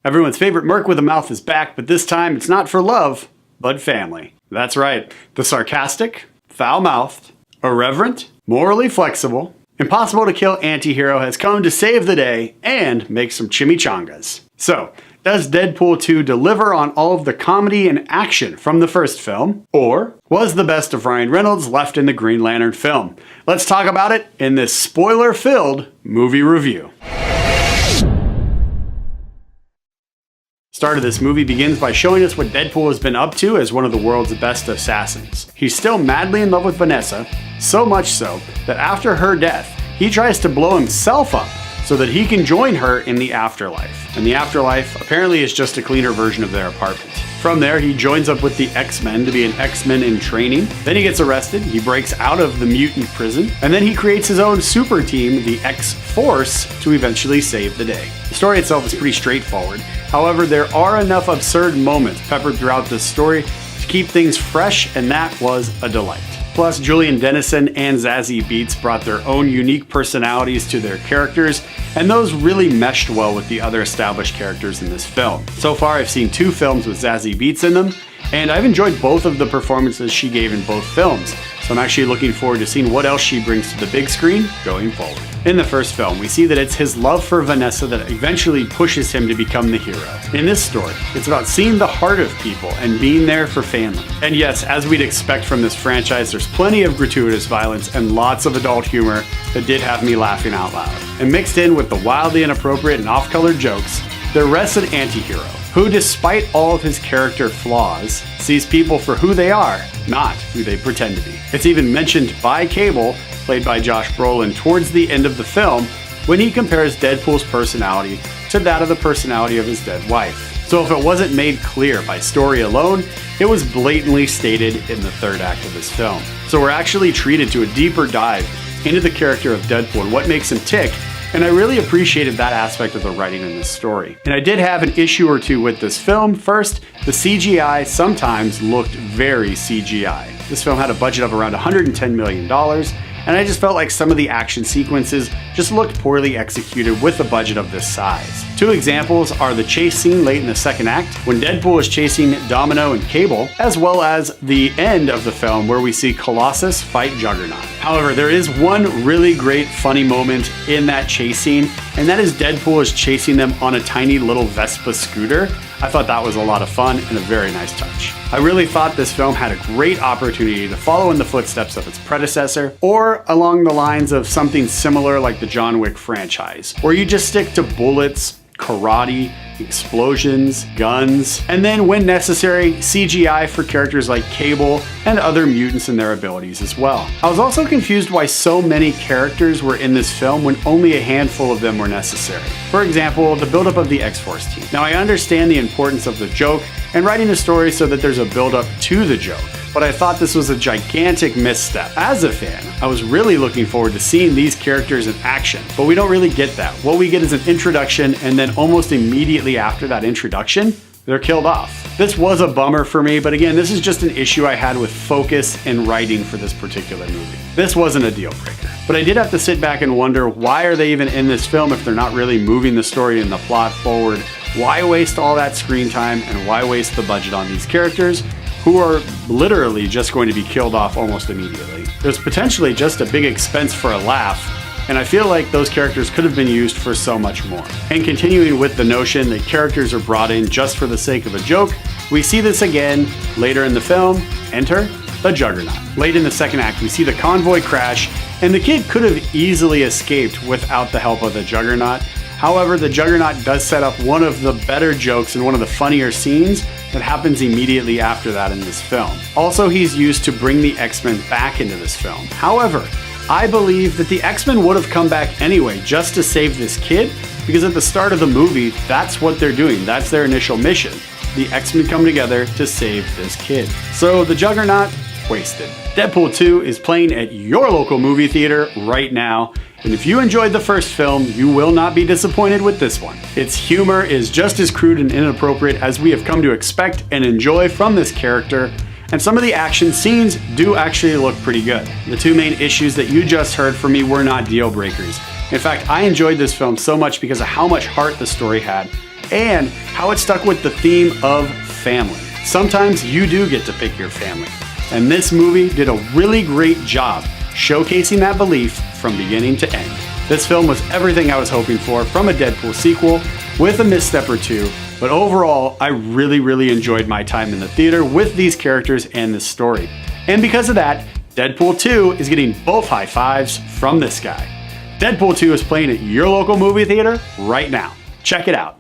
Everyone's favorite merc with a mouth is back, but this time it's not for love, but family. That's right, the sarcastic, foul-mouthed, irreverent, morally flexible, impossible to kill anti-hero has come to save the day and make some chimichangas. So, does Deadpool 2 deliver on all of the comedy and action from the first film? Or was the best of Ryan Reynolds left in the Green Lantern film? Let's talk about it in this spoiler-filled movie review. Start of this movie begins by showing us what Deadpool has been up to as one of the world's best assassins. He's still madly in love with Vanessa, so much so that after her death, he tries to blow himself up so that he can join her in the afterlife. And the afterlife apparently is just a cleaner version of their apartment. From there, he joins up with the X-Men to be an X-Men in training. Then he gets arrested, he breaks out of the mutant prison, and then he creates his own super team, the X-Force, to eventually save the day. The story itself is pretty straightforward. However, there are enough absurd moments peppered throughout this story to keep things fresh, and that was a delight. Plus, Julian Dennison and Zazie Beetz brought their own unique personalities to their characters, and those really meshed well with the other established characters in this film. So far, I've seen 2 films with Zazie Beetz in them, and I've enjoyed both of the performances she gave in both films, so I'm actually looking forward to seeing what else she brings to the big screen going forward. In the first film, we see that it's his love for Vanessa that eventually pushes him to become the hero. In this story, it's about seeing the heart of people and being there for family. And yes, as we'd expect from this franchise, there's plenty of gratuitous violence and lots of adult humor that did have me laughing out loud. And mixed in with the wildly inappropriate and off-color jokes, there rests an anti-hero who, despite all of his character flaws, sees people for who they are, not who they pretend to be. It's even mentioned by Cable, played by Josh Brolin, towards the end of the film when he compares Deadpool's personality to that of the personality of his dead wife. So if it wasn't made clear by story alone, it was blatantly stated in the third act of this film. So we're actually treated to a deeper dive into the character of Deadpool and what makes him tick, and I really appreciated that aspect of the writing in this story. And I did have an issue or two with this film. First, the CGI sometimes looked very CGI. This film had a budget of around $110 million, and I just felt like some of the action sequences just looked poorly executed with a budget of this size. 2 examples are the chase scene late in the second act, when Deadpool is chasing Domino and Cable, as well as the end of the film where we see Colossus fight Juggernaut. However, there is one really great funny moment in that chase scene, and that is Deadpool is chasing them on a tiny little Vespa scooter. I thought that was a lot of fun and a very nice touch. I really thought this film had a great opportunity to follow in the footsteps of its predecessor, or along the lines of something similar like the John Wick franchise, where you just stick to bullets, karate, explosions, guns, and then when necessary, CGI for characters like Cable and other mutants and their abilities as well. I was also confused why so many characters were in this film when only a handful of them were necessary. For example, the buildup of the X-Force team. Now I understand the importance of the joke and writing a story so that there's a buildup to the joke, but I thought this was a gigantic misstep. As a fan, I was really looking forward to seeing these characters in action, but we don't really get that. What we get is an introduction, and then almost immediately after that introduction, they're killed off. This was a bummer for me, but again, this is just an issue I had with focus and writing for this particular movie. This wasn't a deal breaker, but I did have to sit back and wonder, why are they even in this film if they're not really moving the story and the plot forward? Why waste all that screen time, and why waste the budget on these characters who are literally just going to be killed off almost immediately? There's potentially just a big expense for a laugh, and I feel like those characters could have been used for so much more. And continuing with the notion that characters are brought in just for the sake of a joke, we see this again later in the film. Enter the Juggernaut. Late in the second act, we see the convoy crash, and the kid could have easily escaped without the help of the Juggernaut. However, the Juggernaut does set up one of the better jokes and one of the funnier scenes that happens immediately after that in this film. Also, he's used to bring the X-Men back into this film. However, I believe that the X-Men would have come back anyway just to save this kid, because at the start of the movie, that's what they're doing. That's their initial mission. The X-Men come together to save this kid. So the Juggernaut, wasted. Deadpool 2 is playing at your local movie theater right now, and if you enjoyed the first film, you will not be disappointed with this one. Its humor is just as crude and inappropriate as we have come to expect and enjoy from this character, and some of the action scenes do actually look pretty good. The 2 main issues that you just heard from me were not deal breakers. In fact, I enjoyed this film so much because of how much heart the story had and how it stuck with the theme of family. Sometimes you do get to pick your family, and this movie did a really great job showcasing that belief from beginning to end. This film was everything I was hoping for from a Deadpool sequel, with a misstep or two, but overall, I really enjoyed my time in the theater with these characters and this story. And because of that, Deadpool 2 is getting both high fives from this guy. Deadpool 2 is playing at your local movie theater right now. Check it out.